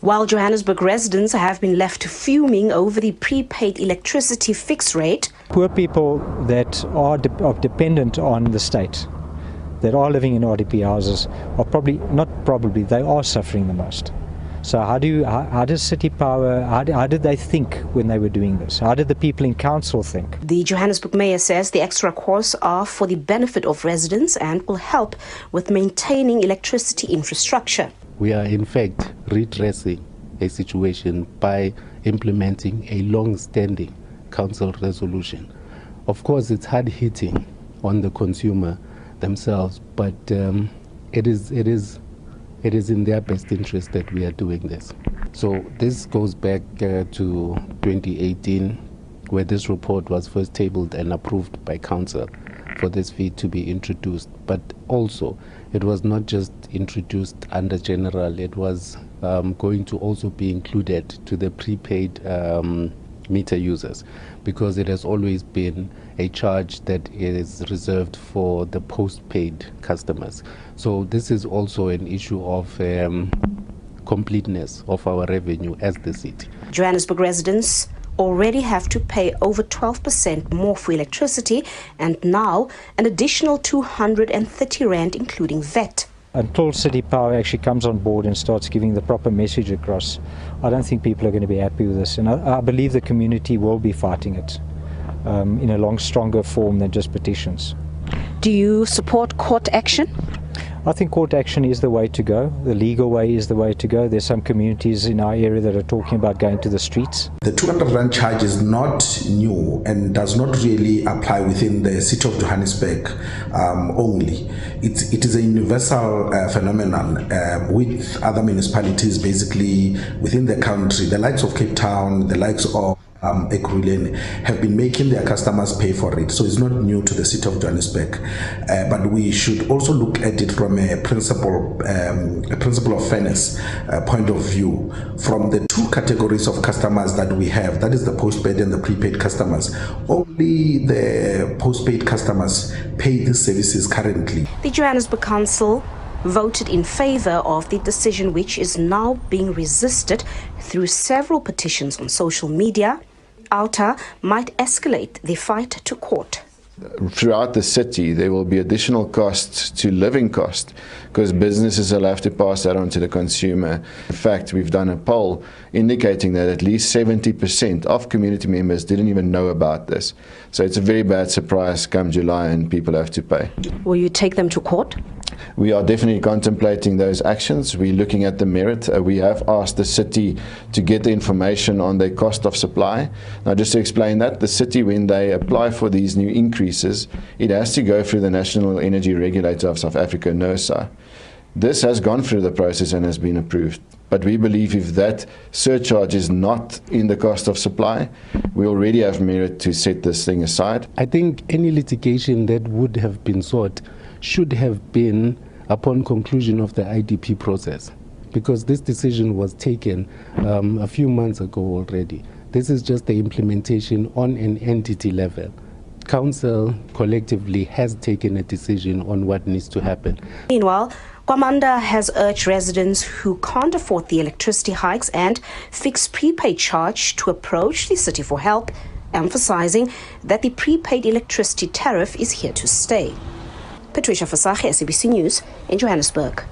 While Johannesburg residents have been left fuming over the prepaid electricity fixed rate, poor people that are dependent on the state, that are living in RDP houses, they are suffering the most. So how does City Power, how did they think when they were doing this? How did the people in council think? The Johannesburg mayor says the extra costs are for the benefit of residents and will help with maintaining electricity infrastructure. We are in fact redressing a situation by implementing a long-standing council resolution. Of course, it's hard-hitting on the consumer themselves, but it is in their best interest that we are doing this. So this goes back to 2018, where this report was first tabled and approved by council for this fee to be introduced. But also, it was not just introduced under general, it was going to also be included to the prepaid meter users, because it has always been a charge that is reserved for the postpaid customers. So this is also an issue of completeness of our revenue as the city. Johannesburg residents already have to pay over 12% more for electricity, and now an additional 230 rand including VAT. Until City Power actually comes on board and starts giving the proper message across, I don't think people are going to be happy with this. And I believe the community will be fighting it in a stronger form than just petitions. Do you support court action? I think court action is the way to go. The legal way is the way to go. There's some communities in our area that are talking about going to the streets. The 200 rand charge is not new and does not really apply within the City of Johannesburg only. It is a universal phenomenon with other municipalities basically within the country. The likes of Cape Town, the likes of Ekurhuleni have been making their customers pay for it. So it's not new to the City of Johannesburg, but we should also look at it from a principle of fairness point of view. From the two categories of customers that we have, that is the postpaid and the prepaid customers, only the postpaid customers pay these services currently. The Johannesburg Council voted in favor of the decision, which is now being resisted through several petitions on social media. OUTA might escalate the fight to court. Throughout the city, there will be additional costs to living cost because businesses will have to pass that on to the consumer. In fact, we've done a poll indicating that at least 70% of community members didn't even know about this. So it's a very bad surprise come July and people have to pay. Will you take them to court? We are definitely contemplating those actions. We're looking at the merit. We have asked the city to get the information on their cost of supply. Now, just to explain that, the city, when they apply for these new increases, it has to go through the National Energy Regulator of South Africa, NERSA. This has gone through the process and has been approved. But we believe if that surcharge is not in the cost of supply, we already have merit to set this thing aside. I think any litigation that would have been sought should have been upon conclusion of the IDP process, because this decision was taken a few months ago already. This is just the implementation on an entity level. Council collectively has taken a decision on what needs to happen. Meanwhile, Kwamanda has urged residents who can't afford the electricity hikes and fixed prepaid charge to approach the city for help, emphasizing that the prepaid electricity tariff is here to stay. Patricia Fasage, SABC News in Johannesburg.